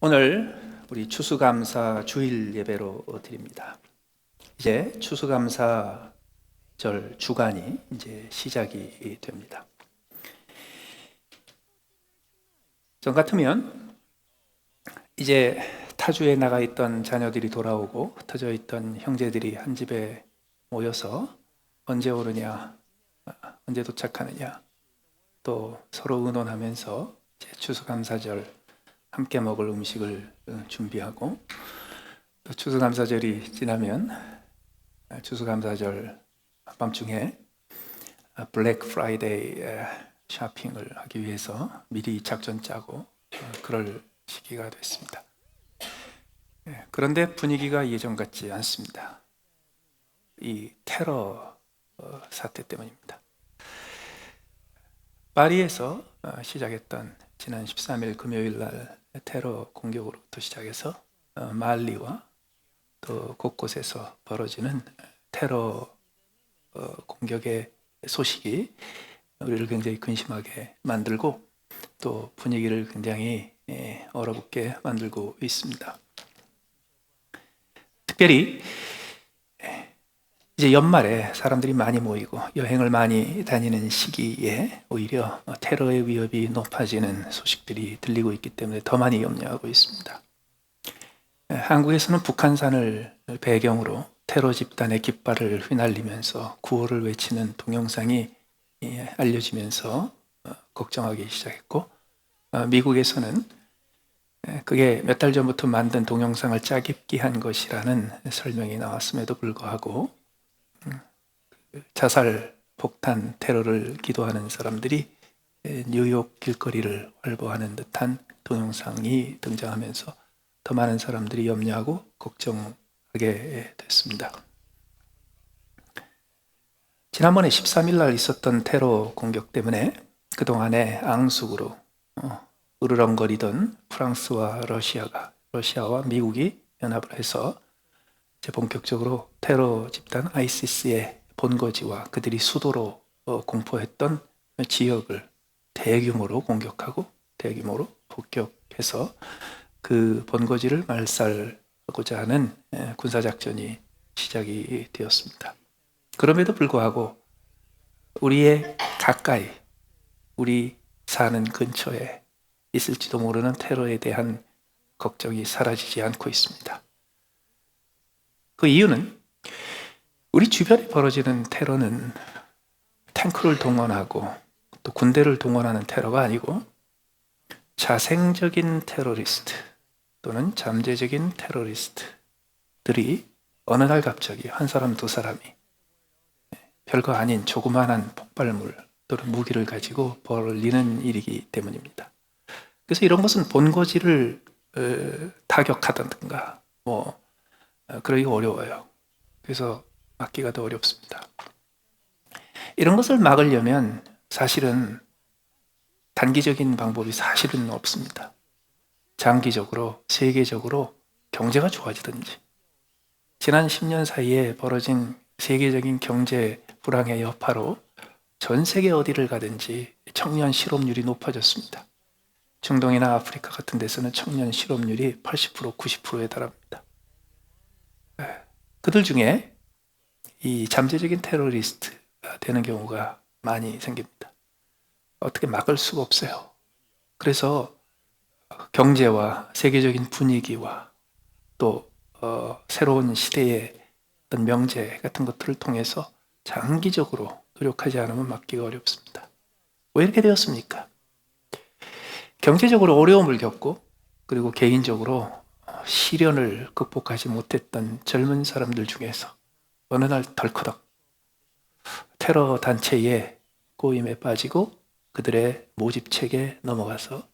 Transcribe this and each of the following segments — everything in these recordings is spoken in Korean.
오늘 우리 추수감사 주일 예배로 드립니다. 이제 추수감사절 주간이 이제 시작이 됩니다. 전 같으면 이제 타주에 나가 있던 자녀들이 돌아오고 흩어져 있던 형제들이 한 집에 모여서 언제 오느냐, 언제 도착하느냐, 또 서로 의논하면서 이제 추수감사절 함께 먹을 음식을 준비하고, 또 추수감사절이 지나면 추수감사절 밤중에 블랙 프라이데이 쇼핑을 하기 위해서 미리 작전 짜고 그럴 시기가 됐습니다. 그런데 분위기가 예전 같지 않습니다. 이 테러 사태 때문입니다. 파리에서 시작했던 지난 13일 금요일 날 테러 공격으로부터 시작해서 말리와 또 곳곳에서 벌어지는 테러 공격의 소식이 우리를 굉장히 근심하게 만들고 또 분위기를 굉장히 얼어붙게 만들고 있습니다. 특별히 이제 연말에 사람들이 많이 모이고 여행을 많이 다니는 시기에 오히려 테러의 위협이 높아지는 소식들이 들리고 있기 때문에 더 많이 염려하고 있습니다. 한국에서는 북한산을 배경으로 테러 집단의 깃발을 휘날리면서 구호를 외치는 동영상이 알려지면서 걱정하기 시작했고, 미국에서는 그게 몇 달 전부터 만든 동영상을 짜깁기 한 것이라는 설명이 나왔음에도 불구하고 자살, 폭탄, 테러를 기도하는 사람들이 뉴욕 길거리를 활보하는 듯한 동영상이 등장하면서 더 많은 사람들이 염려하고 걱정하게 됐습니다. 지난번에 13일 날 있었던 테러 공격 때문에 그동안에 앙숙으로 으르렁거리던 프랑스와 러시아와 미국이 연합을 해서 이제 본격적으로 테러 집단 아이시스의 본거지와 그들이 수도로 공포했던 지역을 대규모로 공격하고 대규모로 폭격해서 그 본거지를 말살하고자 하는 군사작전이 시작이 되었습니다. 그럼에도 불구하고 우리의 가까이, 우리 사는 근처에 있을지도 모르는 테러에 대한 걱정이 사라지지 않고 있습니다. 그 이유는 우리 주변에 벌어지는 테러는 탱크를 동원하고 또 군대를 동원하는 테러가 아니고 자생적인 테러리스트 또는 잠재적인 테러리스트들이 어느 날 갑자기 한 사람 두 사람이 별거 아닌 조그마한 폭발물 또는 무기를 가지고 벌리는 일이기 때문입니다. 그래서 이런 것은 본거지를 타격하던가 그러기가 어려워요. 그래서 막기가 더 어렵습니다. 이런 것을 막으려면 사실은 단기적인 방법이 사실은 없습니다. 장기적으로, 세계적으로 경제가 좋아지든지, 지난 10년 사이에 벌어진 세계적인 경제 불황의 여파로 전 세계 어디를 가든지 청년 실업률이 높아졌습니다. 중동이나 아프리카 같은 데서는 청년 실업률이 80%, 90%에 달합니다. 그들 중에 이 잠재적인 테러리스트가 되는 경우가 많이 생깁니다. 어떻게 막을 수가 없어요. 그래서 경제와 세계적인 분위기와 또 새로운 시대의 어떤 명제 같은 것들을 통해서 장기적으로 노력하지 않으면 막기가 어렵습니다. 왜 이렇게 되었습니까? 경제적으로 어려움을 겪고 그리고 개인적으로 시련을 극복하지 못했던 젊은 사람들 중에서 어느 날 덜커덕 테러 단체의 꼬임에 빠지고 그들의 모집책에 넘어가서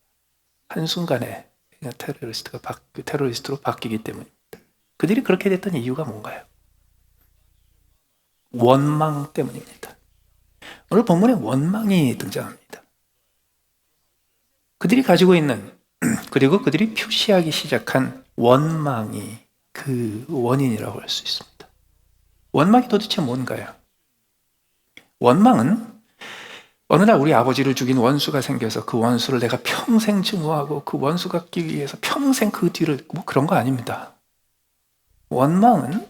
한순간에 테러리스트로 바뀌기 때문입니다. 그들이 그렇게 됐던 이유가 뭔가요? 원망 때문입니다. 오늘 본문에 원망이 등장합니다. 그들이 가지고 있는 그리고 그들이 표시하기 시작한 원망이 그 원인이라고 할 수 있습니다. 원망이 도대체 뭔가요? 원망은 어느 날 우리 아버지를 죽인 원수가 생겨서 그 원수를 내가 평생 증오하고 그 원수 갚기 위해서 평생 그 뒤를, 뭐 그런 거 아닙니다. 원망은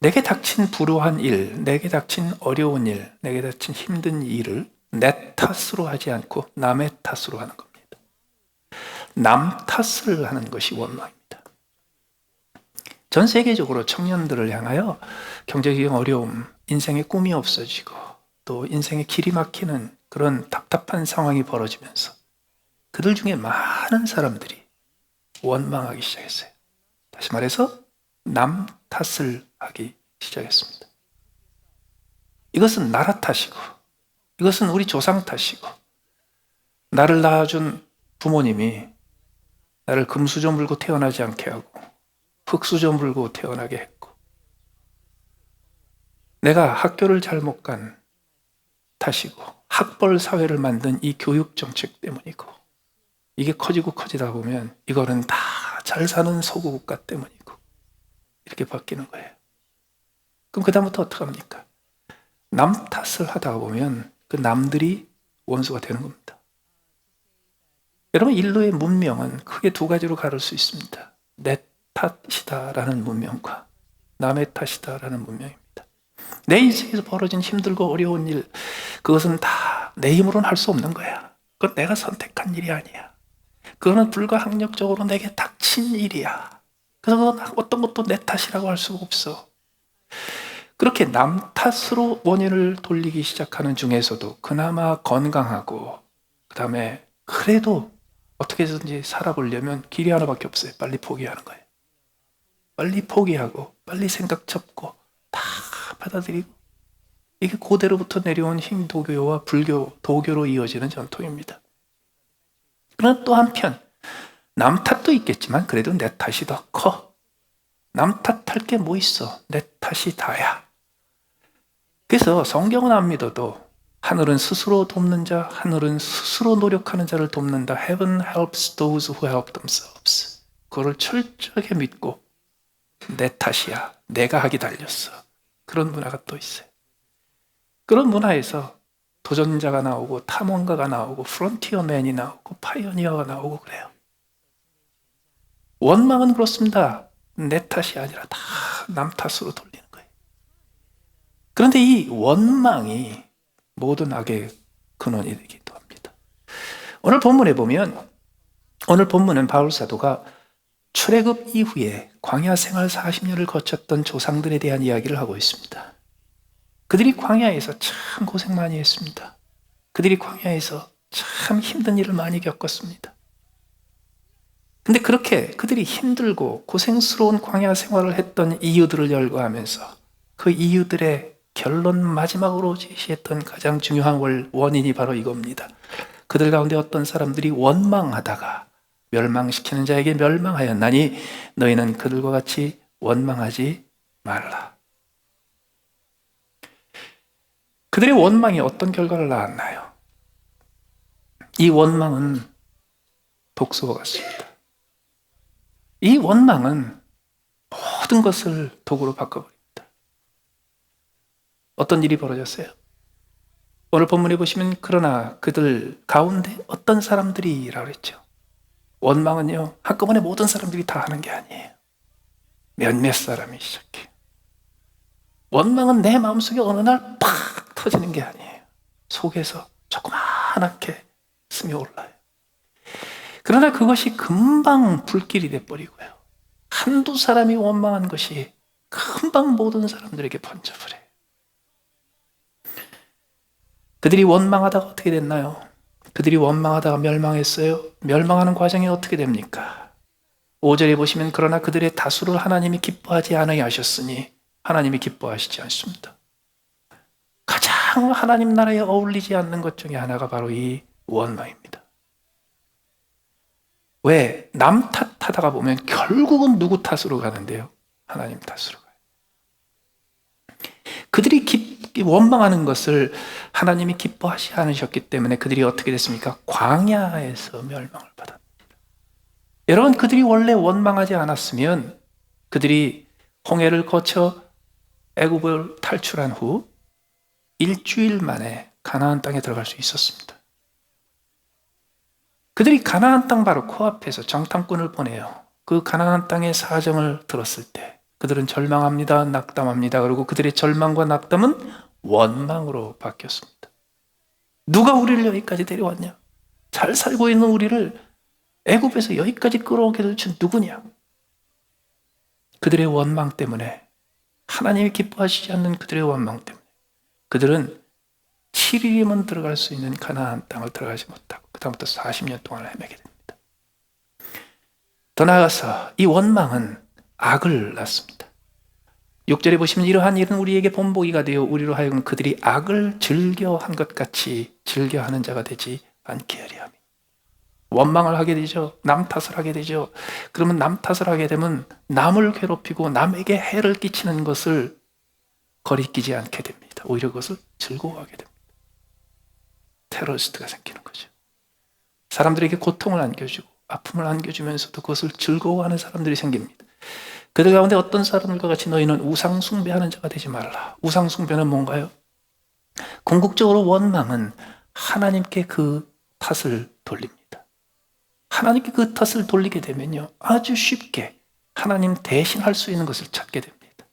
내게 닥친 불우한 일, 내게 닥친 어려운 일, 내게 닥친 힘든 일을 내 탓으로 하지 않고 남의 탓으로 하는 겁니다. 남 탓을 하는 것이 원망입니다. 전 세계적으로 청년들을 향하여 경제적인 어려움, 인생의 꿈이 없어지고 또 인생의 길이 막히는 그런 답답한 상황이 벌어지면서 그들 중에 많은 사람들이 원망하기 시작했어요. 다시 말해서 남 탓을 하기 시작했습니다. 이것은 나라 탓이고, 이것은 우리 조상 탓이고, 나를 낳아준 부모님이 나를 금수저 물고 태어나지 않게 하고 흙수저 물고 태어나게 했고, 내가 학교를 잘못 간 탓이고, 학벌 사회를 만든 이 교육 정책 때문이고, 이게 커지고 커지다 보면 이거는 다 잘 사는 서구 국가 때문이고, 이렇게 바뀌는 거예요. 그럼 그다음부터 어떻게 합니까? 남 탓을 하다 보면 그 남들이 원수가 되는 겁니다. 여러분, 인류의 문명은 크게 두 가지로 가를 수 있습니다. 내 탓이다라는 문명과 남의 탓이다라는 문명입니다. 내 인생에서 벌어진 힘들고 어려운 일, 그것은 다 내 힘으로는 할 수 없는 거야. 그건 내가 선택한 일이 아니야. 그거는 불가항력적으로 내게 닥친 일이야. 그래서 그건 어떤 것도 내 탓이라고 할 수가 없어. 그렇게 남 탓으로 원인을 돌리기 시작하는 중에서도 그나마 건강하고, 그 다음에 그래도 어떻게 해서든지 살아보려면 길이 하나밖에 없어요. 빨리 포기하는 거예요. 빨리 포기하고 빨리 생각 접고 다 받아들이고, 이게 고대로부터 내려온 힌두교와 불교, 도교로 이어지는 전통입니다. 그러나 또 한편 남 탓도 있겠지만 그래도 내 탓이 더 커. 남 탓할 게 뭐 있어. 내 탓이 다야. 그래서 성경은 안 믿어도 하늘은 스스로 돕는 자, 하늘은 스스로 노력하는 자를 돕는다. Heaven helps those who help themselves. 그걸 철저하게 믿고 내 탓이야, 내가 하기 달렸어. 그런 문화가 또 있어요. 그런 문화에서 도전자가 나오고 탐험가가 나오고 프론티어맨이 나오고 파이오니어가 나오고 그래요. 원망은 그렇습니다. 내 탓이 아니라 다 남 탓으로 돌리는 거예요. 그런데 이 원망이 모든 악의 근원이 되기도 합니다. 오늘 본문에 보면, 오늘 본문은 바울 사도가 출애굽 이후에 광야 생활 40년을 거쳤던 조상들에 대한 이야기를 하고 있습니다. 그들이 광야에서 참 고생 많이 했습니다. 그들이 광야에서 참 힘든 일을 많이 겪었습니다. 근데 그렇게 그들이 힘들고 고생스러운 광야 생활을 했던 이유들을 열거하면서 그 이유들의 결론 마지막으로 제시했던 가장 중요한 원인이 바로 이겁니다. 그들 가운데 어떤 사람들이 원망하다가 멸망시키는 자에게 멸망하였나니 너희는 그들과 같이 원망하지 말라. 그들의 원망이 어떤 결과를 낳았나요? 이 원망은 독소와 같습니다. 이 원망은 모든 것을 독으로 바꿔버립니다. 어떤 일이 벌어졌어요? 오늘 본문에 보시면 그러나 그들 가운데 어떤 사람들이라고 했죠. 원망은요, 한꺼번에 모든 사람들이 다 하는 게 아니에요. 몇몇 사람이 시작해요. 원망은 내 마음속에 어느 날 팍 터지는 게 아니에요. 속에서 조그맣게 스며올라요. 그러나 그것이 금방 불길이 돼버리고요. 한두 사람이 원망한 것이 금방 모든 사람들에게 번져버려요. 그들이 원망하다가 어떻게 됐나요? 그들이 원망하다가 멸망했어요. 멸망하는 과정이 어떻게 됩니까? 5절에 보시면 그러나 그들의 다수를 하나님이 기뻐하지 않으셨으니 하나님이 기뻐하시지 않습니다. 가장 하나님 나라에 어울리지 않는 것 중에 하나가 바로 이 원망입니다. 왜? 남 탓하다가 보면 결국은 누구 탓으로 가는데요? 하나님 탓으로 가요. 그들이 원망하는 것을 하나님이 기뻐하지 않으셨기 때문에 그들이 어떻게 됐습니까? 광야에서 멸망을 받았습니다. 여러분, 그들이 원래 원망하지 않았으면 그들이 홍해를 거쳐 애굽을 탈출한 후 일주일 만에 가나안 땅에 들어갈 수 있었습니다. 그들이 가나안 땅 바로 코앞에서 정탐꾼을 보내요. 그 가나안 땅의 사정을 들었을 때 그들은 절망합니다. 낙담합니다. 그리고 그들의 절망과 낙담은 원망으로 바뀌었습니다. 누가 우리를 여기까지 데려왔냐? 잘 살고 있는 우리를 애굽에서 여기까지 끌어오게 도대체 누구냐? 그들의 원망 때문에, 하나님이 기뻐하시지 않는 그들의 원망 때문에 그들은 7일이면 들어갈 수 있는 가나안 땅을 들어가지 못하고 그 다음부터 40년 동안 헤매게 됩니다. 더 나아가서 이 원망은 악을 낳습니다. 6절에 보시면 이러한 일은 우리에게 본보기가 되어 우리로 하여금 그들이 악을 즐겨한 것 같이 즐겨하는 자가 되지 않게 하려 함이. 원망을 하게 되죠. 남 탓을 하게 되죠. 그러면 남 탓을 하게 되면 남을 괴롭히고 남에게 해를 끼치는 것을 거리끼지 않게 됩니다. 오히려 그것을 즐거워하게 됩니다. 테러리스트가 생기는 거죠. 사람들에게 고통을 안겨주고 아픔을 안겨주면서도 그것을 즐거워하는 사람들이 생깁니다. 그들 가운데 어떤 사람들과 같이 너희는 우상 숭배하는 자가 되지 말라. 우상 숭배는 뭔가요? 궁극적으로 원망은 하나님께 그 탓을 돌립니다. 하나님께 그 탓을 돌리게 되면요, 아주 쉽게 하나님 대신 할 수 있는 것을 찾게 됩니다.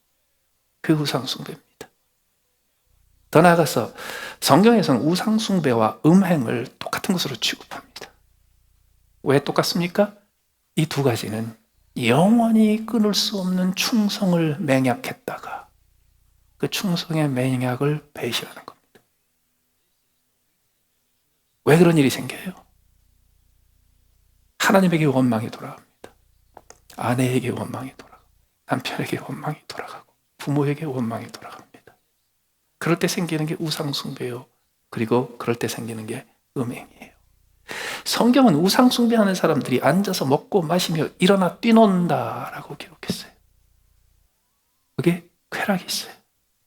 그 우상 숭배입니다. 더 나아가서 성경에서는 우상 숭배와 음행을 똑같은 것으로 취급합니다. 왜 똑같습니까? 이 두 가지는 영원히 끊을 수 없는 충성을 맹약했다가 그 충성의 맹약을 배신하는 겁니다. 왜 그런 일이 생겨요? 하나님에게 원망이 돌아갑니다. 아내에게 원망이 돌아가고 남편에게 원망이 돌아가고 부모에게 원망이 돌아갑니다. 그럴 때 생기는 게 우상숭배요. 그리고 그럴 때 생기는 게 음행이에요. 성경은 우상숭배하는 사람들이 앉아서 먹고 마시며 일어나 뛰논다라고 기록했어요. 그게 쾌락이 있어요.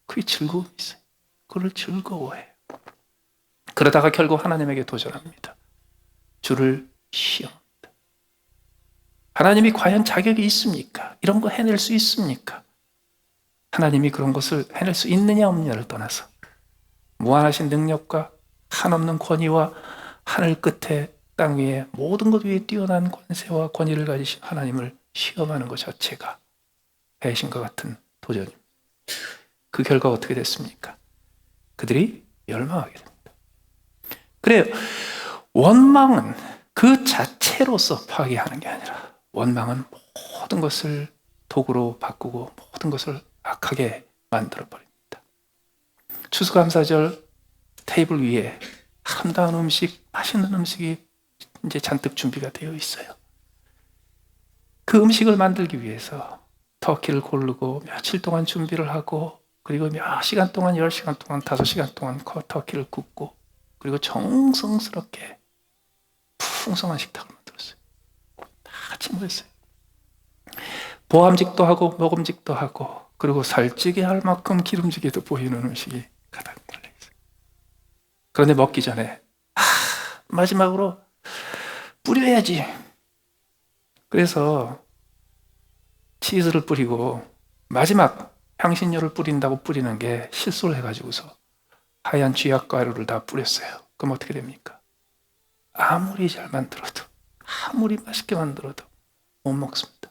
그게 즐거움이 있어요. 그걸 즐거워해요. 그러다가 결국 하나님에게 도전합니다. 주를 시험합니다. 하나님이 과연 자격이 있습니까? 이런 거 해낼 수 있습니까? 하나님이 그런 것을 해낼 수 있느냐 없느냐를 떠나서 무한하신 능력과 한없는 권위와 하늘 끝에 땅 위에 모든 것 위에 뛰어난 권세와 권위를 가지신 하나님을 시험하는 것 자체가 배신과 같은 도전입니다. 그 결과가 어떻게 됐습니까? 그들이 멸망하게 됩니다. 그래요. 원망은 그 자체로서 파괴하는 게 아니라 원망은 모든 것을 도구로 바꾸고 모든 것을 악하게 만들어버립니다. 추수감사절 테이블 위에 아름다운 음식, 맛있는 음식이 이제 잔뜩 준비가 되어 있어요. 그 음식을 만들기 위해서 터키를 고르고 며칠 동안 준비를 하고 그리고 몇 시간 동안, 10시간 동안, 5시간 동안 터키를 굽고 그리고 정성스럽게 풍성한 식탁을 만들었어요. 다 같이 모였어요. 보암직도 하고 먹음직도 하고 그리고 살찌게 할 만큼 기름지게도 보이는 음식이 가득 달려있어요. 그런데 먹기 전에 마지막으로 뿌려야지. 그래서 치즈를 뿌리고 마지막 향신료를 뿌린다고 뿌리는 게 실수를 해가지고서 하얀 쥐약가루를 다 뿌렸어요. 그럼 어떻게 됩니까? 아무리 잘 만들어도 아무리 맛있게 만들어도 못 먹습니다.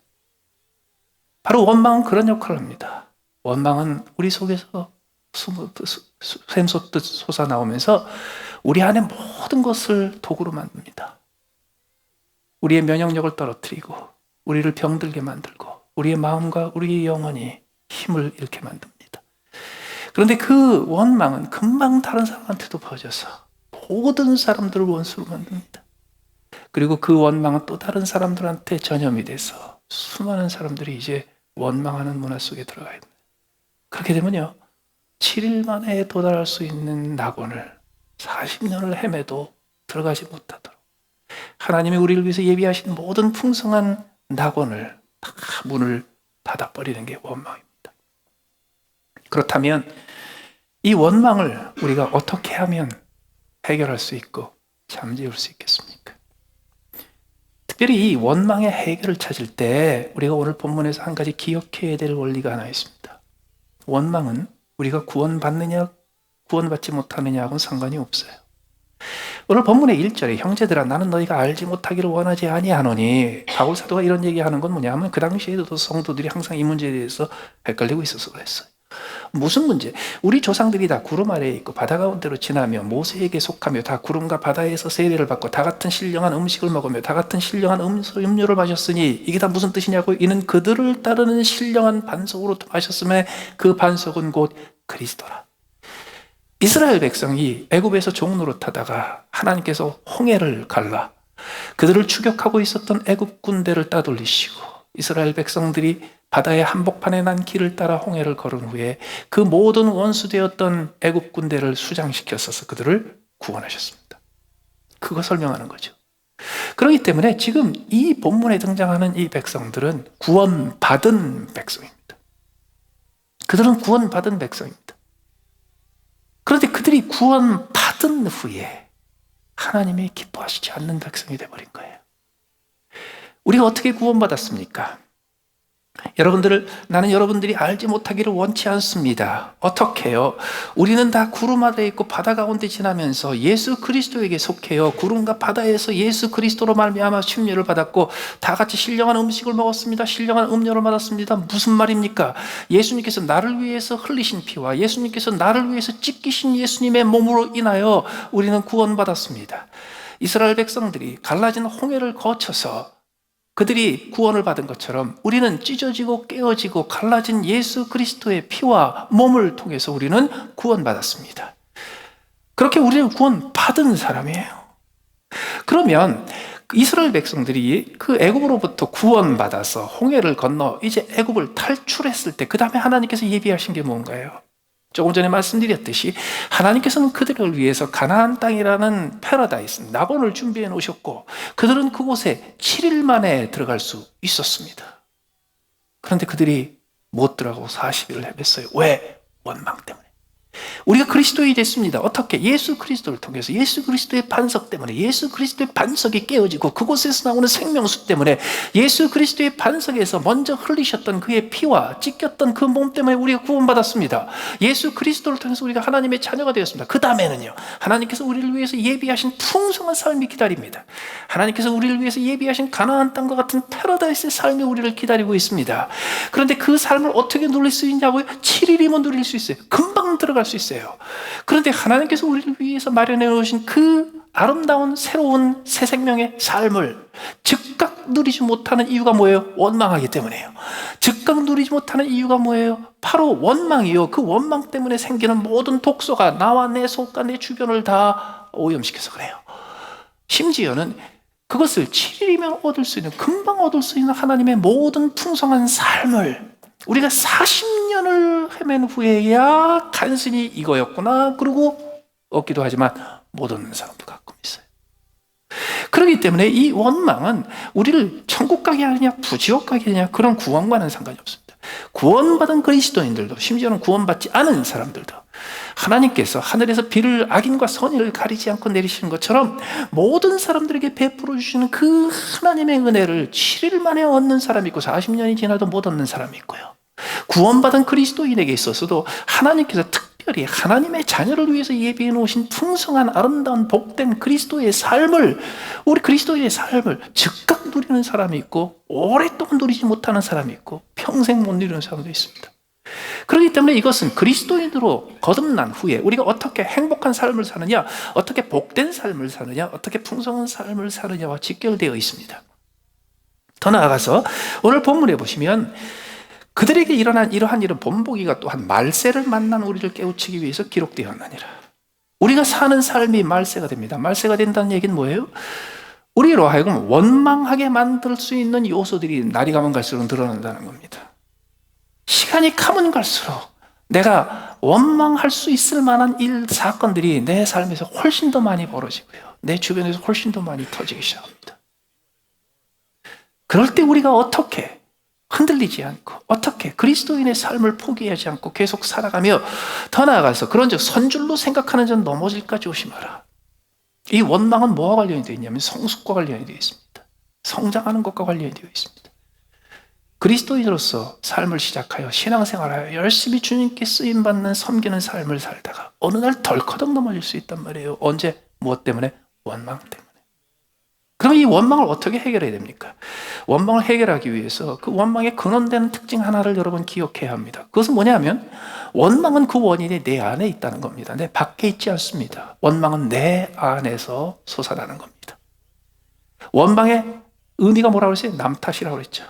바로 원망은 그런 역할을 합니다. 원망은 우리 속에서 샘솟듯 솟아나오면서 우리 안에 모든 것을 도구로 만듭니다. 우리의 면역력을 떨어뜨리고 우리를 병들게 만들고 우리의 마음과 우리의 영혼이 힘을 잃게 만듭니다. 그런데 그 원망은 금방 다른 사람한테도 퍼져서 모든 사람들을 원수로 만듭니다. 그리고 그 원망은 또 다른 사람들한테 전염이 돼서 수많은 사람들이 이제 원망하는 문화 속에 들어가야 됩니다. 그렇게 되면요, 7일 만에 도달할 수 있는 낙원을 40년을 헤매도 들어가지 못하도록 하나님이 우리를 위해서 예비하신 모든 풍성한 낙원을 다 문을 닫아버리는 게 원망입니다. 그렇다면 이 원망을 우리가 어떻게 하면 해결할 수 있고 잠재울 수 있겠습니까? 특별히 이 원망의 해결을 찾을 때 우리가 오늘 본문에서 한 가지 기억해야 될 원리가 하나 있습니다. 원망은 우리가 구원받느냐 구원받지 못하느냐하고는 상관이 없어요. 오늘 본문의 1절에 형제들아 나는 너희가 알지 못하기를 원하지 아니하노니, 바울 사도가 이런 얘기하는 건 뭐냐면 그 당시에도 성도들이 항상 이 문제에 대해서 헷갈리고 있어서 그랬어요. 무슨 문제? 우리 조상들이 다 구름 아래에 있고 바다 가운데로 지나며 모세에게 속하며 다 구름과 바다에서 세례를 받고 다 같은 신령한 음식을 먹으며 다 같은 신령한 음료를 마셨으니 이게 다 무슨 뜻이냐고, 이는 그들을 따르는 신령한 반석으로 마셨음에 그 반석은 곧 그리스도라. 이스라엘 백성이 애굽에서 종노릇하다가 하나님께서 홍해를 갈라 그들을 추격하고 있었던 애굽 군대를 따돌리시고 이스라엘 백성들이 바다의 한복판에 난 길을 따라 홍해를 걸은 후에 그 모든 원수되었던 애굽 군대를 수장시켰어서 그들을 구원하셨습니다. 그거 설명하는 거죠. 그렇기 때문에 지금 이 본문에 등장하는 이 백성들은 구원받은 백성입니다. 그들은 구원받은 백성입니다. 그런데 그들이 구원받은 후에 하나님이 기뻐하시지 않는 백성이 되어버린 거예요. 우리가 어떻게 구원받았습니까? 나는 여러분들이 알지 못하기를 원치 않습니다. 어떻게요? 우리는 다 구름 아래에 있고 바다 가운데 지나면서 예수 그리스도에게 속해요. 구름과 바다에서 예수 그리스도로 말미암아 침례를 받았고 다 같이 신령한 음식을 먹었습니다. 신령한 음료를 받았습니다. 무슨 말입니까? 예수님께서 나를 위해서 흘리신 피와 예수님께서 나를 위해서 찢기신 예수님의 몸으로 인하여 우리는 구원받았습니다. 이스라엘 백성들이 갈라진 홍해를 거쳐서 그들이 구원을 받은 것처럼 우리는 찢어지고 깨어지고 갈라진 예수 그리스도의 피와 몸을 통해서 우리는 구원받았습니다. 그렇게 우리는 구원받은 사람이에요. 그러면 이스라엘 백성들이 그 애굽으로부터 구원받아서 홍해를 건너 이제 애굽을 탈출했을 때 그 다음에 하나님께서 예비하신 게 뭔가요? 조금 전에 말씀드렸듯이 하나님께서는 그들을 위해서 가나안 땅이라는 패러다이스, 낙원을 준비해 놓으셨고 그들은 그곳에 7일 만에 들어갈 수 있었습니다. 그런데 그들이 못 들어가고 40일을 헤맸어요. 왜? 원망 때문에. 우리가 그리스도인이 됐습니다. 어떻게? 예수 그리스도를 통해서 예수 그리스도의 반석 때문에 예수 그리스도의 반석이 깨어지고 그곳에서 나오는 생명수 때문에 예수 그리스도의 반석에서 먼저 흘리셨던 그의 피와 찢겼던 그 몸 때문에 우리가 구원받았습니다. 예수 그리스도를 통해서 우리가 하나님의 자녀가 되었습니다. 그 다음에는요, 하나님께서 우리를 위해서 예비하신 풍성한 삶이 기다립니다. 하나님께서 우리를 위해서 예비하신 가나안 땅과 같은 패러다이스의 삶이 우리를 기다리고 있습니다. 그런데 그 삶을 어떻게 누릴 수 있냐고요? 7일이면 누릴 수 있어요. 금방 들어갈 수 있어요. 그런데 하나님께서 우리를 위해서 마련해 놓으신 그 아름다운 새로운 새 생명의 삶을 즉각 누리지 못하는 이유가 뭐예요? 원망하기 때문이에요. 즉각 누리지 못하는 이유가 뭐예요? 바로 원망이요. 그 원망 때문에 생기는 모든 독소가 나와 내 속과 내 주변을 다 오염시켜서 그래요. 심지어는 그것을 7일이면 얻을 수 있는, 금방 얻을 수 있는 하나님의 모든 풍성한 삶을 우리가 40년을 헤맨 후에야 간신히 이거였구나 그러고 얻기도 하지만 못 얻는 사람도 가끔 있어요. 그렇기 때문에 이 원망은 우리를 천국 가게 하느냐 부지옥 가게 하느냐 그런 구원과는 상관이 없습니다. 구원받은 그리스도인들도, 심지어는 구원받지 않은 사람들도 하나님께서 하늘에서 비를 악인과 선인을 가리지 않고 내리시는 것처럼 모든 사람들에게 베풀어 주시는 그 하나님의 은혜를 7일 만에 얻는 사람이 있고 40년이 지나도 못 얻는 사람이 있고요. 구원받은 그리스도인에게 있어서도 하나님께서 특별히 하나님의 자녀를 위해서 예비해 놓으신 풍성한 아름다운 복된 그리스도의 삶을, 우리 그리스도의 삶을 즉각 누리는 사람이 있고 오랫동안 누리지 못하는 사람이 있고 평생 못 누리는 사람도 있습니다. 그렇기 때문에 이것은 그리스도인으로 거듭난 후에 우리가 어떻게 행복한 삶을 사느냐, 어떻게 복된 삶을 사느냐, 어떻게 풍성한 삶을 사느냐와 직결되어 있습니다. 더 나아가서 오늘 본문에 보시면 그들에게 일어난 이러한 일은 본보기가 또한 말세를 만난 우리를 깨우치기 위해서 기록되었느니라. 우리가 사는 삶이 말세가 됩니다. 말세가 된다는 얘기는 뭐예요? 우리로 하여금 원망하게 만들 수 있는 요소들이 날이 가면 갈수록 늘어난다는 겁니다. 시간이 가면 갈수록 내가 원망할 수 있을 만한 일, 사건들이 내 삶에서 훨씬 더 많이 벌어지고요. 내 주변에서 훨씬 더 많이 터지기 시작합니다. 그럴 때 우리가 어떻게 흔들리지 않고 어떻게 그리스도인의 삶을 포기하지 않고 계속 살아가며 더 나아가서 그런즉 선줄로 생각하는 자 넘어질까 조심하라. 이 원망은 뭐와 관련이 되어 있냐면 성숙과 관련이 되어 있습니다. 성장하는 것과 관련이 되어 있습니다. 그리스도인으로서 삶을 시작하여 신앙생활하여 열심히 주님께 쓰임받는 섬기는 삶을 살다가 어느 날 덜커덕 넘어질 수 있단 말이에요. 언제? 무엇 때문에? 원망 때문에. 그럼 이 원망을 어떻게 해결해야 됩니까? 원망을 해결하기 위해서 그 원망의 근원되는 특징 하나를 여러분 기억해야 합니다. 그것은 뭐냐면 원망은 그 원인이 내 안에 있다는 겁니다. 내 밖에 있지 않습니다. 원망은 내 안에서 솟아나는 겁니다. 원망의 의미가 뭐라고 그랬어요? 남 탓이라고 그랬죠.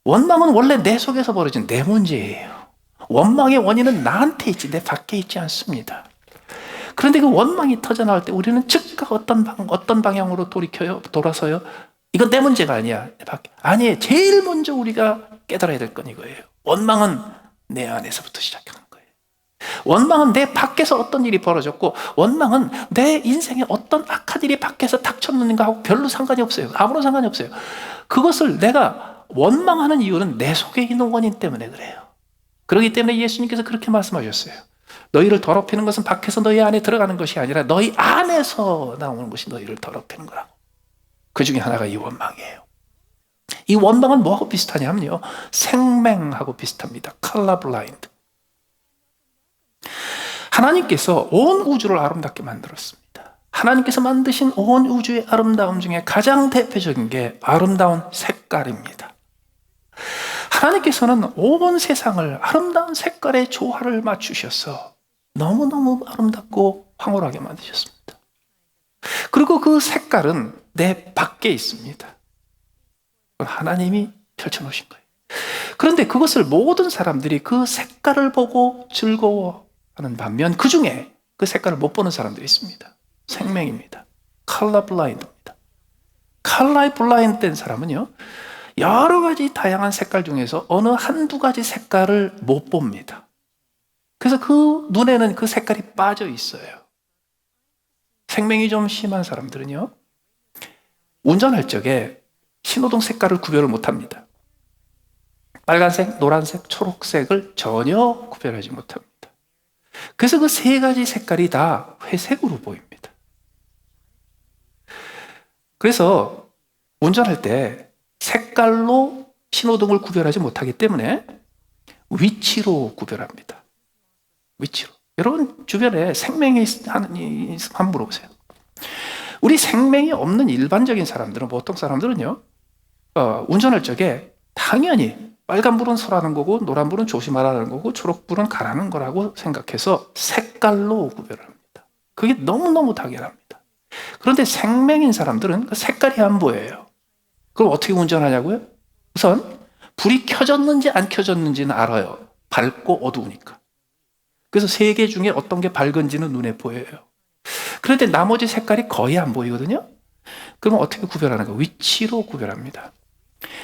원망은 원래 내 속에서 벌어진 내 문제예요. 원망의 원인은 나한테 있지 내 밖에 있지 않습니다. 그런데 그 원망이 터져나올 때 우리는 즉각 어떤 방향으로 돌아서요? 이건 내 문제가 아니야. 내 밖에. 아니에요. 제일 먼저 우리가 깨달아야 될 건 이거예요. 원망은 내 안에서부터 시작하는 거예요. 원망은 내 밖에서 어떤 일이 벌어졌고, 원망은 내 인생에 어떤 악한 일이 밖에서 닥쳤는가 하고 별로 상관이 없어요. 아무런 상관이 없어요. 그것을 내가 원망하는 이유는 내 속에 있는 원인 때문에 그래요. 그렇기 때문에 예수님께서 그렇게 말씀하셨어요. 너희를 더럽히는 것은 밖에서 너희 안에 들어가는 것이 아니라 너희 안에서 나오는 것이 너희를 더럽히는 거라고. 그 중에 하나가 이 원망이에요. 이 원망은 뭐하고 비슷하냐면요, 생맹하고 비슷합니다. colorblind. 하나님께서 온 우주를 아름답게 만들었습니다. 하나님께서 만드신 온 우주의 아름다움 중에 가장 대표적인 게 아름다운 색깔입니다. 하나님께서는 온 세상을 아름다운 색깔의 조화를 맞추셔서 너무너무 아름답고 황홀하게 만드셨습니다. 그리고 그 색깔은 내 밖에 있습니다. 하나님이 펼쳐놓으신 거예요. 그런데 그것을 모든 사람들이 그 색깔을 보고 즐거워하는 반면 그 중에 그 색깔을 못 보는 사람들이 있습니다. 생맹입니다. colorblind입니다. colorblind 된 사람은요, 여러 가지 다양한 색깔 중에서 어느 한두 가지 색깔을 못 봅니다. 그래서 그 눈에는 그 색깔이 빠져 있어요. 생맹이 좀 심한 사람들은요, 운전할 적에 신호등 색깔을 구별을 못 합니다. 빨간색, 노란색, 초록색을 전혀 구별하지 못합니다. 그래서 그 세 가지 색깔이 다 회색으로 보입니다. 그래서 운전할 때 색깔로 신호등을 구별하지 못하기 때문에 위치로 구별합니다. 위치로. 여러분 주변에 생명이 하는 한번 물어보세요. 우리 생명이 없는 일반적인 사람들은, 보통 사람들은요, 운전할 적에 당연히 빨간불은 서라는 거고 노란불은 조심하라는 거고 초록불은 가라는 거라고 생각해서 색깔로 구별합니다. 그게 너무너무 당연합니다. 그런데 생명인 사람들은 그 색깔이 안 보여요. 그럼 어떻게 운전하냐고요? 우선 불이 켜졌는지 안 켜졌는지는 알아요. 밝고 어두우니까. 그래서 세 개 중에 어떤 게 밝은지는 눈에 보여요. 그런데 나머지 색깔이 거의 안 보이거든요. 그럼 어떻게 구별하는가? 위치로 구별합니다.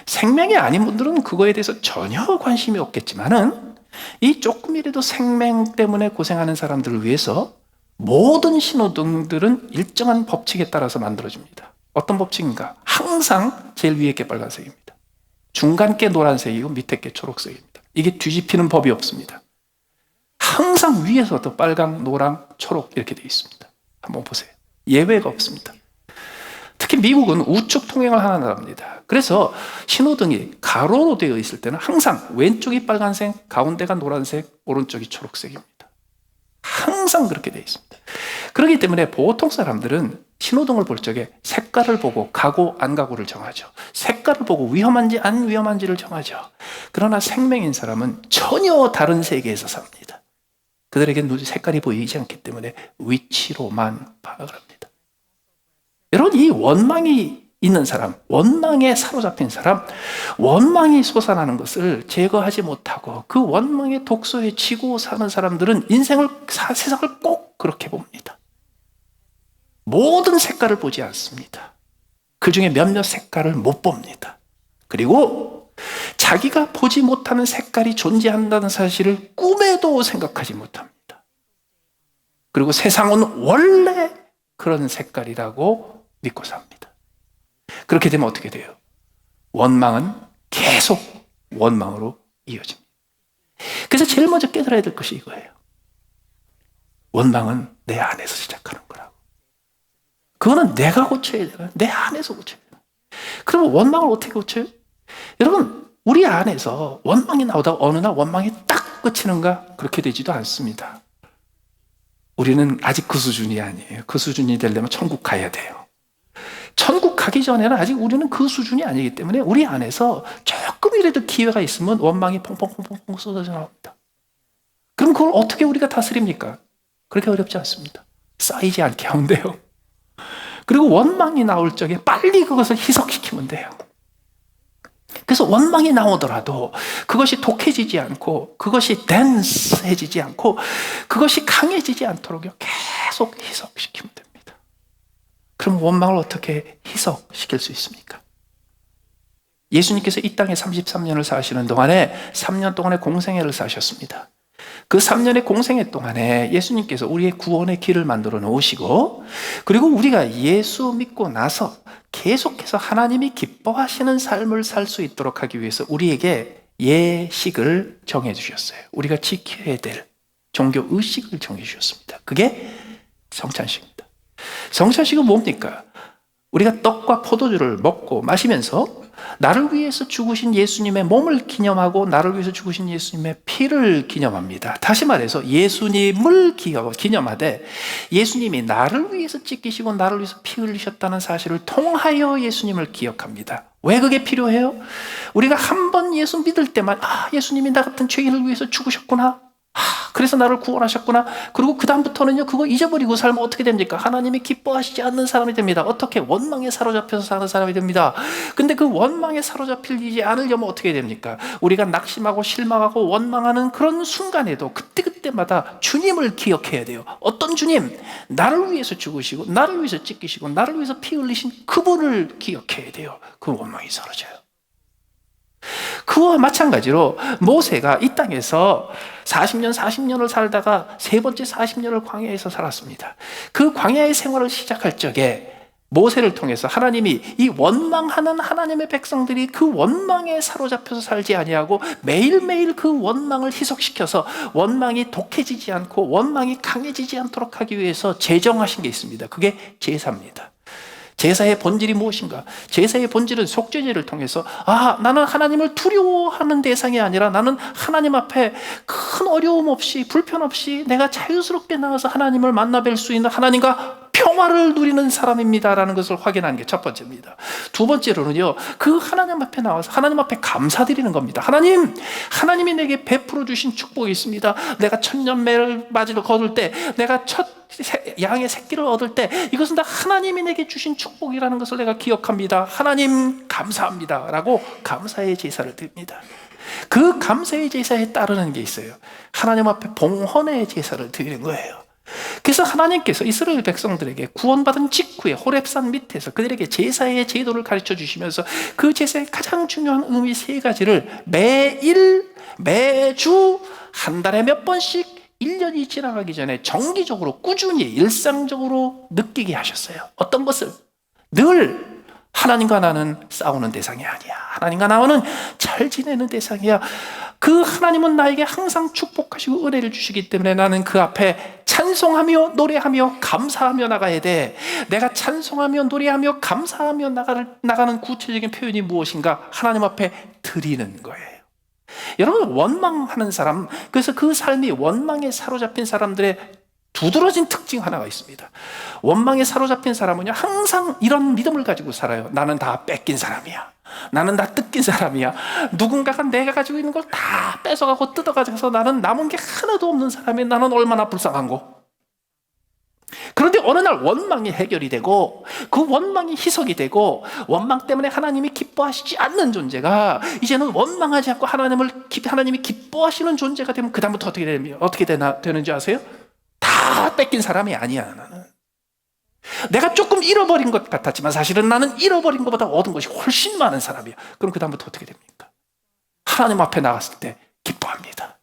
생명이 아닌 분들은 그거에 대해서 전혀 관심이 없겠지만은, 이 조금이라도 생명 때문에 고생하는 사람들을 위해서 모든 신호등들은 일정한 법칙에 따라서 만들어집니다. 어떤 법칙인가? 항상 제일 위에 게 빨간색입니다. 중간 게 노란색이고 밑에 게 초록색입니다. 이게 뒤집히는 법이 없습니다. 항상 위에서도 빨강, 노랑, 초록 이렇게 되어 있습니다. 한번 보세요. 예외가 없습니다. 특히 미국은 우측 통행을 하는 나라입니다. 그래서 신호등이 가로로 되어 있을 때는 항상 왼쪽이 빨간색, 가운데가 노란색, 오른쪽이 초록색입니다. 항상 그렇게 되어 있습니다. 그렇기 때문에 보통 사람들은 신호등을 볼 적에 색깔을 보고 가고 안 가고를 정하죠. 색깔을 보고 위험한지 안 위험한지를 정하죠. 그러나 생명인 사람은 전혀 다른 세계에서 삽니다. 그들에게는 색깔이 보이지 않기 때문에 위치로만 파악을 합니다. 여러분, 이 원망이 있는 사람, 원망에 사로잡힌 사람, 원망이 솟아나는 것을 제거하지 못하고 그 원망의 독소에 치고 사는 사람들은 세상을 꼭 그렇게 봅니다. 모든 색깔을 보지 않습니다. 그 중에 몇몇 색깔을 못 봅니다. 그리고 자기가 보지 못하는 색깔이 존재한다는 사실을 꿈에도 생각하지 못합니다. 그리고 세상은 원래 그런 색깔이라고 믿고 삽니다. 그렇게 되면 어떻게 돼요? 원망은 계속 원망으로 이어집니다. 그래서 제일 먼저 깨달아야 될 것이 이거예요. 원망은 내 안에서 시작하는 거라고. 그거는 내가 고쳐야 돼요. 내 안에서 고쳐야 돼요. 그러면 원망을 어떻게 고쳐요? 여러분, 우리 안에서 원망이 나오다가 어느 날 원망이 딱 그치는가? 그렇게 되지도 않습니다. 우리는 아직 그 수준이 아니에요. 그 수준이 되려면 천국 가야 돼요. 천국 가기 전에는 아직 우리는 그 수준이 아니기 때문에 우리 안에서 조금이라도 기회가 있으면 원망이 펑펑펑펑 쏟아져 나옵니다. 그럼 그걸 어떻게 우리가 다스립니까? 그렇게 어렵지 않습니다. 쌓이지 않게 하면 돼요. 그리고 원망이 나올 적에 빨리 그것을 희석시키면 돼요. 그래서 원망이 나오더라도 그것이 독해지지 않고 그것이 댄스해지지 않고 그것이 강해지지 않도록 계속 희석시키면 됩니다. 그럼 원망을 어떻게 희석시킬 수 있습니까? 예수님께서 이 땅에 33년을 사시는 동안에 3년 동안의 공생애를 사셨습니다. 그 3년의 공생애 동안에 예수님께서 우리의 구원의 길을 만들어 놓으시고, 그리고 우리가 예수 믿고 나서 계속해서 하나님이 기뻐하시는 삶을 살 수 있도록 하기 위해서 우리에게 예식을 정해 주셨어요. 우리가 지켜야 될 종교 의식을 정해 주셨습니다. 그게 성찬식입니다. 성찬식은 뭡니까? 우리가 떡과 포도주를 먹고 마시면서 나를 위해서 죽으신 예수님의 몸을 기념하고 나를 위해서 죽으신 예수님의 피를 기념합니다. 다시 말해서 예수님을 기념하되 예수님이 나를 위해서 찢기시고 나를 위해서 피 흘리셨다는 사실을 통하여 예수님을 기억합니다. 왜 그게 필요해요? 우리가 한 번 예수 믿을 때만 예수님이 나 같은 죄인을 위해서 죽으셨구나. 그래서 나를 구원하셨구나. 그리고 그 다음부터는요, 그거 잊어버리고 살면 어떻게 됩니까? 하나님이 기뻐하시지 않는 사람이 됩니다. 어떻게? 원망에 사로잡혀서 사는 사람이 됩니다. 근데 그 원망에 사로잡히지 않으려면 어떻게 됩니까? 우리가 낙심하고 실망하고 원망하는 그런 순간에도 그때그때마다 주님을 기억해야 돼요. 어떤 주님? 나를 위해서 죽으시고 나를 위해서 찢기시고 나를 위해서 피 흘리신 그분을 기억해야 돼요. 그 원망이 사라져요. 그와 마찬가지로 모세가 이 땅에서 40년을 살다가 세 번째 40년을 광야에서 살았습니다. 그 광야의 생활을 시작할 적에 모세를 통해서 하나님이 이 원망하는 하나님의 백성들이 그 원망에 사로잡혀서 살지 아니하고 매일매일 그 원망을 희석시켜서 원망이 독해지지 않고 원망이 강해지지 않도록 하기 위해서 제정하신 게 있습니다. 그게 제사입니다. 제사의 본질이 무엇인가? 제사의 본질은 속죄제를 통해서 나는 하나님을 두려워하는 대상이 아니라 나는 하나님 앞에 큰 어려움 없이 불편 없이 내가 자유스럽게 나가서 하나님을 만나뵐 수 있는 하나님과 평화를 누리는 사람입니다라는 것을 확인하는 게 첫 번째입니다. 두 번째로는요, 그 하나님 앞에 나와서 하나님 앞에 감사드리는 겁니다. 하나님이 내게 베풀어 주신 축복이 있습니다. 내가 천년매를 맞이를 거둘 때, 내가 첫 양의 새끼를 얻을 때 이것은 다 하나님이 내게 주신 축복이라는 것을 내가 기억합니다. 하나님 감사합니다 라고 감사의 제사를 드립니다. 그 감사의 제사에 따르는 게 있어요. 하나님 앞에 봉헌의 제사를 드리는 거예요. 그래서 하나님께서 이스라엘 백성들에게 구원받은 직후에 호렙산 밑에서 그들에게 제사의 제도를 가르쳐 주시면서 그 제사의 가장 중요한 의미 세 가지를 매주 한 달에 몇 번씩 1년이 지나가기 전에 정기적으로 꾸준히 일상적으로 느끼게 하셨어요. 어떤 것을? 늘 하나님과 나는 싸우는 대상이 아니야. 하나님과 나는 잘 지내는 대상이야. 그 하나님은 나에게 항상 축복하시고 은혜를 주시기 때문에 나는 그 앞에 찬송하며 노래하며 감사하며 나가야 돼. 내가 찬송하며 노래하며 감사하며 나가는 구체적인 표현이 무엇인가? 하나님 앞에 드리는 거예요. 여러분, 원망하는 사람, 그래서 그 삶이 원망에 사로잡힌 사람들의 두드러진 특징 하나가 있습니다. 원망에 사로잡힌 사람은요, 항상 이런 믿음을 가지고 살아요. 나는 다 뺏긴 사람이야. 나는 다 뜯긴 사람이야. 누군가가 내가 가지고 있는 걸 다 뺏어가고 뜯어가져서 나는 남은 게 하나도 없는 사람이 나는 얼마나 불쌍한고. 그런데 어느 날 원망이 해결이 되고 그 원망이 희석이 되고 원망 때문에 하나님이 기뻐하시지 않는 존재가 이제는 원망하지 않고 하나님이 기뻐하시는 존재가 되면 그 다음부터 어떻게 되는지 아세요? 다 뺏긴 사람이 아니야. 나는 내가 조금 잃어버린 것 같았지만 사실은 나는 잃어버린 것보다 얻은 것이 훨씬 많은 사람이야. 그럼 그 다음부터 어떻게 됩니까? 하나님 앞에 나갔을 때 기뻐합니다.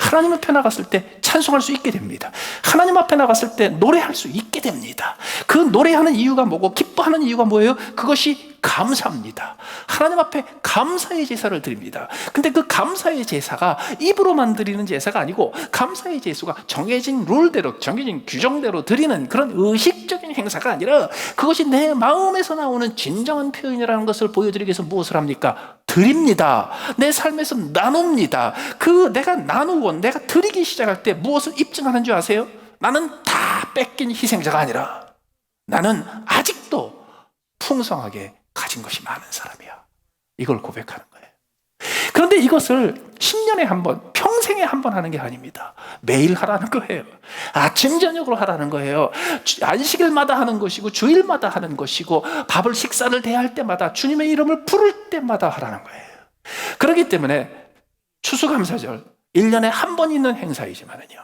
하나님 앞에 나갔을 때 찬송할 수 있게 됩니다. 하나님 앞에 나갔을 때 노래할 수 있게 됩니다. 그 노래하는 이유가 뭐고 기뻐하는 이유가 뭐예요? 그것이 감사합니다. 하나님 앞에 감사의 제사를 드립니다. 근데 그 감사의 제사가 입으로만 드리는 제사가 아니고 감사의 제사가 정해진 룰대로 정해진 규정대로 드리는 그런 의식적인 행사가 아니라 그것이 내 마음에서 나오는 진정한 표현이라는 것을 보여드리기 위해서 무엇을 합니까? 드립니다. 내 삶에서 나눕니다. 내가 나누고 내가 드리기 시작할 때 무엇을 입증하는 줄 아세요? 나는 다 뺏긴 희생자가 아니라 나는 아직도 풍성하게 가진 것이 많은 사람이야. 이걸 고백하는 거예요. 그런데 이것을 10년에 한 번, 평생에 한 번 하는 게 아닙니다. 매일 하라는 거예요. 아침 저녁으로 하라는 거예요. 안식일마다 하는 것이고 주일마다 하는 것이고 밥을 식사를 대할 때마다 주님의 이름을 부를 때마다 하라는 거예요. 그렇기 때문에 추수감사절 1년에 한 번 있는 행사이지만은요,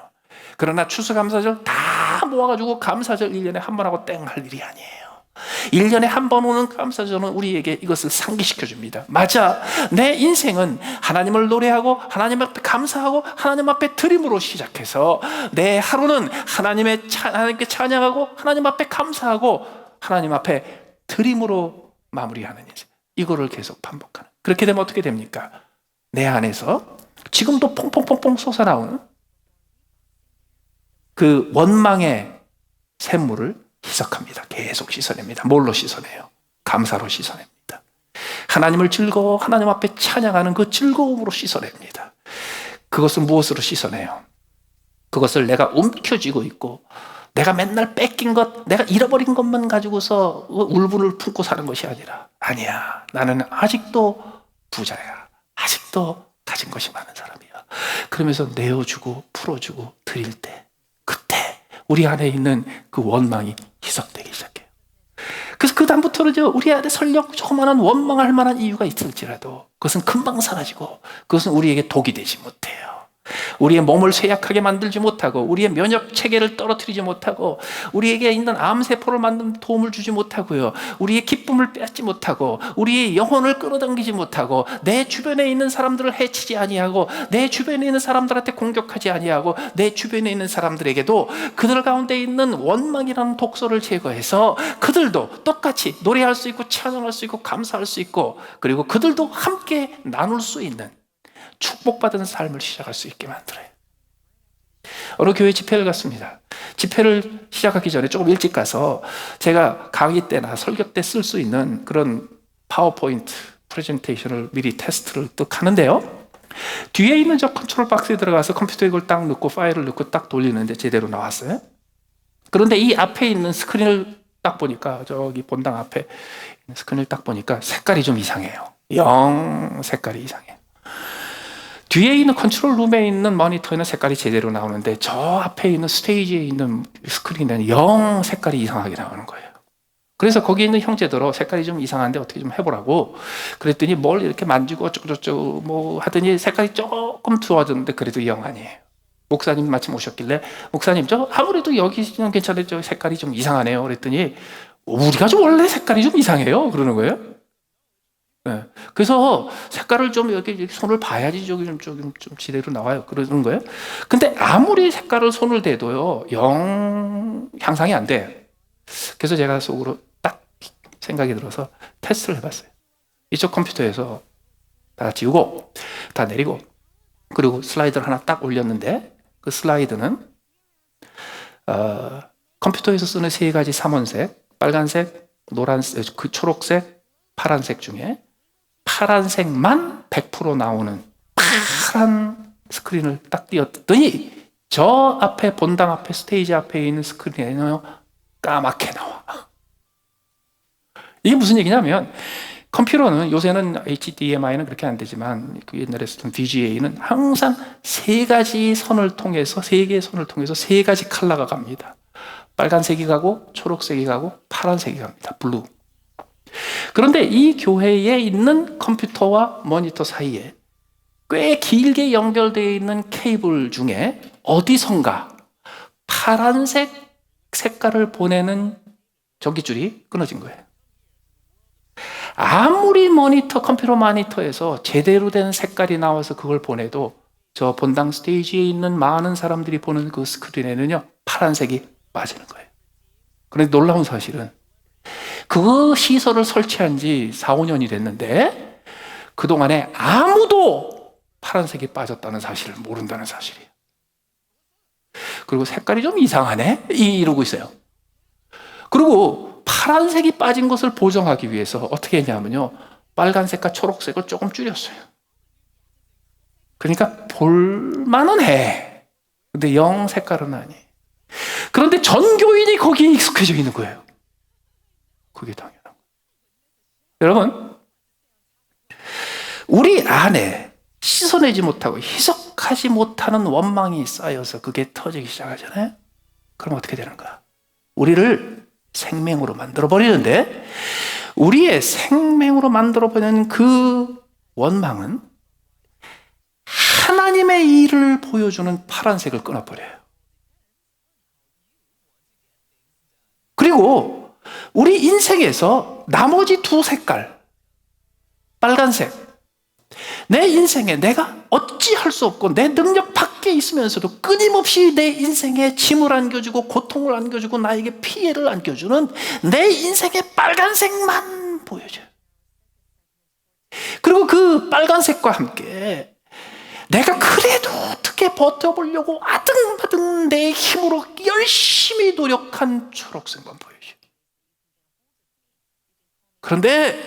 그러나 추수감사절 다 모아가지고 감사절 1년에 한 번 하고 땡 할 일이 아니에요. 1년에 한 번 오는 감사절은 우리에게 이것을 상기시켜 줍니다. 맞아, 내 인생은 하나님을 노래하고 하나님 앞에 감사하고 하나님 앞에 드림으로 시작해서 내 하루는 하나님께 찬양하고 하나님 앞에 감사하고 하나님 앞에 드림으로 마무리하는 인생, 이거를 계속 반복하는. 그렇게 되면 어떻게 됩니까? 내 안에서 지금도 퐁퐁퐁퐁 솟아나오는 그 원망의 샘물을 희석합니다. 계속 씻어냅니다. 뭘로 씻어내요? 감사로 씻어냅니다. 하나님을 하나님 앞에 찬양하는 그 즐거움으로 씻어냅니다. 그것은 무엇으로 씻어내요? 그것을 내가 움켜쥐고 있고 내가 맨날 뺏긴 것, 내가 잃어버린 것만 가지고서 울분을 품고 사는 것이 아니라, 아니야, 나는 아직도 부자야. 아직도 가진 것이 많은 사람이야. 그러면서 내어주고 풀어주고 드릴 때, 그때 우리 안에 있는 그 원망이 희석되기 시작해요. 그래서 그 다음부터는 우리 안에 설령 조그마한 원망할 만한 이유가 있을지라도 그것은 금방 사라지고 그것은 우리에게 독이 되지 못해요. 우리의 몸을 쇠약하게 만들지 못하고 우리의 면역 체계를 떨어뜨리지 못하고 우리에게 있는 암세포를 만드는 도움을 주지 못하고요, 우리의 기쁨을 뺏지 못하고 우리의 영혼을 끌어당기지 못하고 내 주변에 있는 사람들을 해치지 아니하고 내 주변에 있는 사람들한테 공격하지 아니하고 내 주변에 있는 사람들에게도 그들 가운데 있는 원망이라는 독소를 제거해서 그들도 똑같이 노래할 수 있고 찬양할 수 있고 감사할 수 있고, 그리고 그들도 함께 나눌 수 있는 축복받은 삶을 시작할 수 있게 만들어요. 어느 교회 집회를 갔습니다. 집회를 시작하기 전에 조금 일찍 가서 제가 강의 때나 설교 때 쓸 수 있는 그런 파워포인트 프레젠테이션을 미리 테스트를 딱 하는데요, 뒤에 있는 저 컨트롤 박스에 들어가서 컴퓨터에 이걸 딱 넣고 파일을 넣고 딱 돌리는데 제대로 나왔어요. 그런데 이 앞에 있는 스크린을 딱 보니까, 저기 본당 앞에 있는 스크린을 딱 보니까 색깔이 좀 이상해요. 영 색깔이 이상해요. 뒤에 있는 컨트롤 룸에 있는 모니터에는 색깔이 제대로 나오는데 저 앞에 있는 스테이지에 있는 스크린에는 영 색깔이 이상하게 나오는 거예요. 그래서 거기 있는 형제들로 색깔이 좀 이상한데 어떻게 좀 해보라고 그랬더니 뭘 이렇게 만지고 어쩌고저쩌고 뭐 하더니 색깔이 조금 좋아졌는데 그래도 영 아니에요. 목사님 마침 오셨길래, 목사님 저 아무래도 여기는 괜찮은데 저 색깔이 좀 이상하네요. 그랬더니 우리가 좀 원래 색깔이 좀 이상해요 그러는 거예요. 네. 그래서 색깔을 좀 여기 손을 봐야지 좀 제대로 나와요 그러는 거예요. 근데 아무리 색깔을 손을 대도요, 영 향상이 안 돼. 그래서 제가 속으로 딱 생각이 들어서 테스트를 해봤어요. 이쪽 컴퓨터에서 다 지우고 다 내리고 그리고 슬라이드를 하나 딱 올렸는데, 그 슬라이드는 컴퓨터에서 쓰는 세 가지 삼원색, 빨간색, 노란색, 그 초록색, 파란색 중에 파란색만 100% 나오는 파란 스크린을 딱 띄웠더니 저 앞에 본당 앞에 스테이지 앞에 있는 스크린에는 까맣게 나와. 이게 무슨 얘기냐면, 컴퓨터는 요새는 HDMI는 그렇게 안 되지만 그 옛날에 쓰던 VGA는 항상 세 개의 선을 통해서 세 가지 컬러가 갑니다. 빨간색이 가고 초록색이 가고 파란색이 갑니다. 블루. 그런데 이 교회에 있는 컴퓨터와 모니터 사이에 꽤 길게 연결되어 있는 케이블 중에 어디선가 파란색 색깔을 보내는 전기줄이 끊어진 거예요. 아무리 컴퓨터 모니터에서 제대로 된 색깔이 나와서 그걸 보내도 저 본당 스테이지에 있는 많은 사람들이 보는 그 스크린에는요, 파란색이 빠지는 거예요. 그런데 놀라운 사실은 그 시설을 설치한 지 4, 5년이 됐는데 그동안에 아무도 파란색이 빠졌다는 사실을 모른다는 사실이에요. 그리고 색깔이 좀 이상하네? 이러고 있어요. 그리고 파란색이 빠진 것을 보정하기 위해서 어떻게 했냐면요, 빨간색과 초록색을 조금 줄였어요. 그러니까 볼만은 해. 근데 영 색깔은 아니에요. 그런데 전교인이 거기에 익숙해져 있는 거예요. 그게 당연한 거예요. 여러분, 우리 안에 씻어내지 못하고 희석하지 못하는 원망이 쌓여서 그게 터지기 시작하잖아요. 그럼 어떻게 되는가? 우리를 생명으로 만들어버리는데, 우리의 생명으로 만들어버리는 그 원망은 하나님의 일을 보여주는 파란색을 끊어버려요. 그리고 우리 인생에서 나머지 두 색깔, 빨간색, 내 인생에 내가 어찌할 수 없고 내 능력 밖에 있으면서도 끊임없이 내 인생에 짐을 안겨주고 고통을 안겨주고 나에게 피해를 안겨주는 내 인생의 빨간색만 보여줘요. 그리고 그 빨간색과 함께 내가 그래도 어떻게 버텨보려고 아등바등 내 힘으로 열심히 노력한 초록색만 보여줘요. 그런데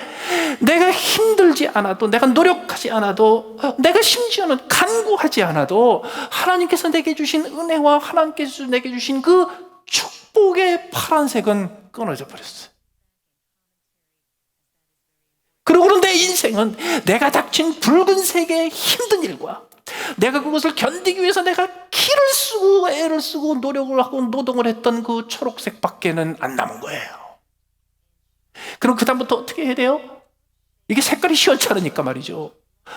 내가 힘들지 않아도, 내가 노력하지 않아도, 내가 심지어는 간구하지 않아도 하나님께서 내게 주신 은혜와 하나님께서 내게 주신 그 축복의 파란색은 끊어져 버렸어요. 그리고 내 인생은 내가 닥친 붉은색의 힘든 일과 내가 그것을 견디기 위해서 내가 기를 쓰고 애를 쓰고 노력을 하고 노동을 했던 그 초록색 밖에는 안 남은 거예요. 그럼 그 다음부터 어떻게 해야 돼요? 이게 색깔이 시원찮으니까 말이죠.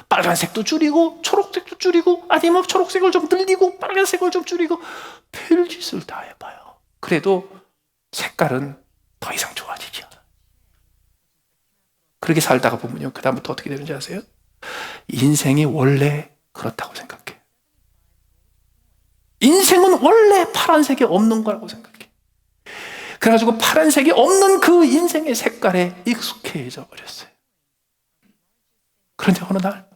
빨간색도 줄이고 초록색도 줄이고, 아니면 초록색을 좀 늘리고 빨간색을 좀 줄이고, 별짓을 다 해봐요. 그래도 색깔은 더 이상 좋아지지 않아요. 그렇게 살다가 보면요, 그 다음부터 어떻게 되는지 아세요? 인생이 원래 그렇다고 생각해요. 인생은 원래 파란색이 없는 거라고 생각해요. 그래가지고 파란색이 없는 그 인생의 색깔에 익숙해져 버렸어요. 그런데 어느 날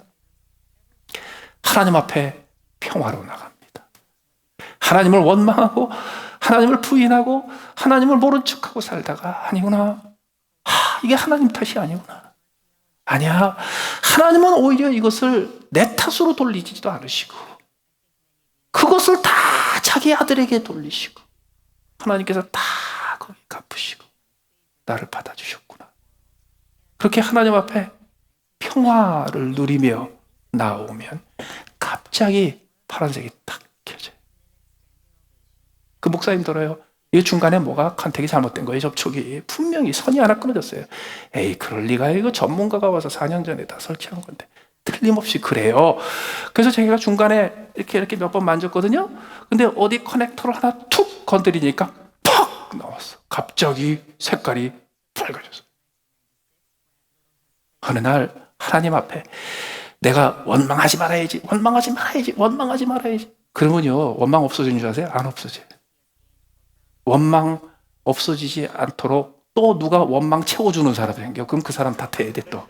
하나님 앞에 평화로 나갑니다. 하나님을 원망하고 하나님을 부인하고 하나님을 모른 척하고 살다가, 아니구나, 이게 하나님 탓이 아니구나, 아니야, 하나님은 오히려 이것을 내 탓으로 돌리지도 않으시고 그것을 다 자기 아들에게 돌리시고 하나님께서 다 거기 갚으시고 나를 받아주셨구나. 그렇게 하나님 앞에 평화를 누리며 나오면 갑자기 파란색이 딱 켜져요. 그 목사님 들어요. 이 중간에 뭐가 컨택이 잘못된 거예요. 접촉이 분명히 선이 하나 끊어졌어요. 에이, 그럴 리가, 이거 전문가가 와서 4년 전에 다 설치한 건데. 틀림없이 그래요. 그래서 제가 중간에 이렇게 몇 번 만졌거든요. 근데 어디 커넥터를 하나 툭 건드리니까 퍽 나왔어. 갑자기 색깔이 밝아졌어. 어느 날 하나님 앞에 내가 원망하지 말아야지, 원망하지 말아야지, 원망하지 말아야지. 그러면요, 원망 없어지는 줄 아세요? 안 없어져요. 원망 없어지지 않도록 또 누가 원망 채워주는 사람이 생겨. 그럼 그 사람 탓해야 돼 또.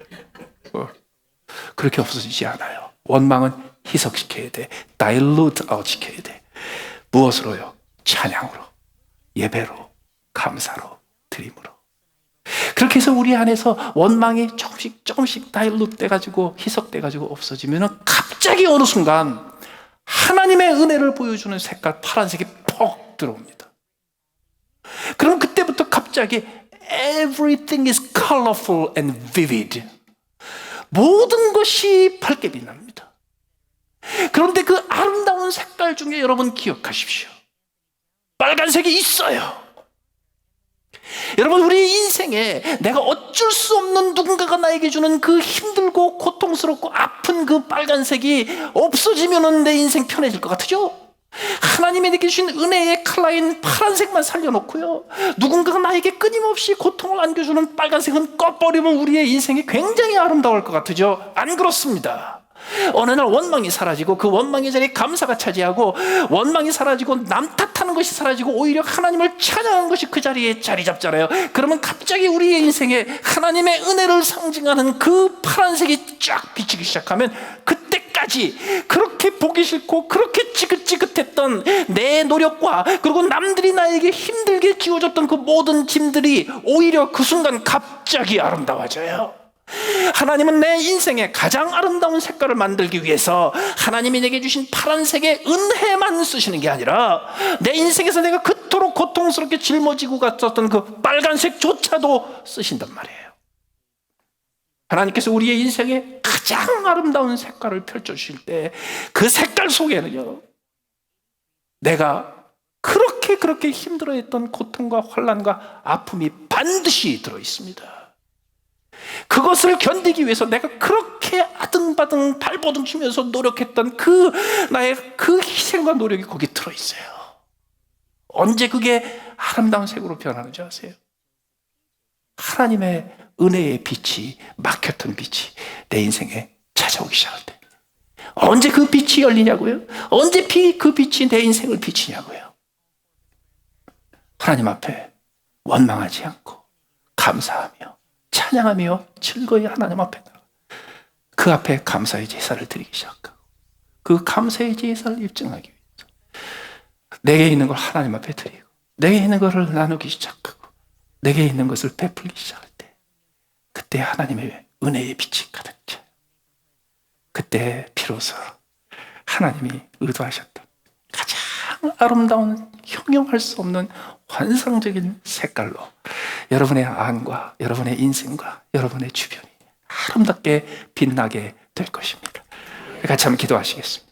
그렇게 없어지지 않아요. 원망은 희석시켜야 돼. dilute out 시켜야 돼. 무엇으로요? 찬양으로, 예배로, 감사로, 드림으로. 그렇게 해서 우리 안에서 원망이 조금씩 dilute 돼가지고 희석돼가지고 없어지면 갑자기 어느 순간 하나님의 은혜를 보여주는 색깔 파란색이 퍽 들어옵니다. 그럼 그때부터 갑자기 everything is colorful and vivid. 모든 것이 밝게 빛납니다. 그런데 그 아름다운 색깔 중에 여러분 기억하십시오. 빨간색이 있어요. 여러분, 우리 인생에 내가 어쩔 수 없는 누군가가 나에게 주는 그 힘들고 고통스럽고 아픈 그 빨간색이 없어지면 내 인생 편해질 것 같으죠? 하나님이 내게 주신 은혜의 컬러인 파란색만 살려놓고요, 누군가가 나에게 끊임없이 고통을 안겨주는 빨간색은 꺼버리면 우리의 인생이 굉장히 아름다울 것 같으죠? 안 그렇습니다. 어느 날 원망이 사라지고 그 원망의 자리에 감사가 차지하고, 원망이 사라지고 남 탓하는 것이 사라지고 오히려 하나님을 찬양하는 것이 그 자리에 자리 잡잖아요. 그러면 갑자기 우리의 인생에 하나님의 은혜를 상징하는 그 파란색이 쫙 비치기 시작하면, 그때까지 그렇게 보기 싫고 그렇게 지긋지긋했던 내 노력과 그리고 남들이 나에게 힘들게 지워줬던 그 모든 짐들이 오히려 그 순간 갑자기 아름다워져요. 하나님은 내 인생에 가장 아름다운 색깔을 만들기 위해서 하나님이 내게 주신 파란색의 은혜만 쓰시는 게 아니라 내 인생에서 내가 그토록 고통스럽게 짊어지고 갔었던 그 빨간색조차도 쓰신단 말이에요. 하나님께서 우리의 인생에 가장 아름다운 색깔을 펼쳐주실 때 그 색깔 속에는요, 내가 그렇게 힘들어했던 고통과 환난과 아픔이 반드시 들어있습니다. 그것을 견디기 위해서 내가 그렇게 아등바등 발버둥 치면서 노력했던 나의 그 희생과 노력이 거기 들어있어요. 언제 그게 아름다운 색으로 변하는지 아세요? 하나님의 은혜의 빛이, 막혔던 빛이 내 인생에 찾아오기 시작할 때. 언제 그 빛이 열리냐고요? 언제 그 빛이 내 인생을 비치냐고요? 하나님 앞에 원망하지 않고 감사하며 찬양하며 즐거이 하나님 앞에 나가 그 앞에 감사의 제사를 드리기 시작하고 그 감사의 제사를 입증하기 위해서 내게 있는 걸 하나님 앞에 드리고 내게 있는 것을 나누기 시작하고 내게 있는 것을 베풀기 시작할 때 그때 하나님의 은혜의 빛이 가득 차요. 그때 비로소 하나님이 의도하셨던 가장 아름다운 형용할 수 없는 환상적인 색깔로 여러분의 안과 여러분의 인생과 여러분의 주변이 아름답게 빛나게 될 것입니다. 같이 한번 기도하시겠습니다.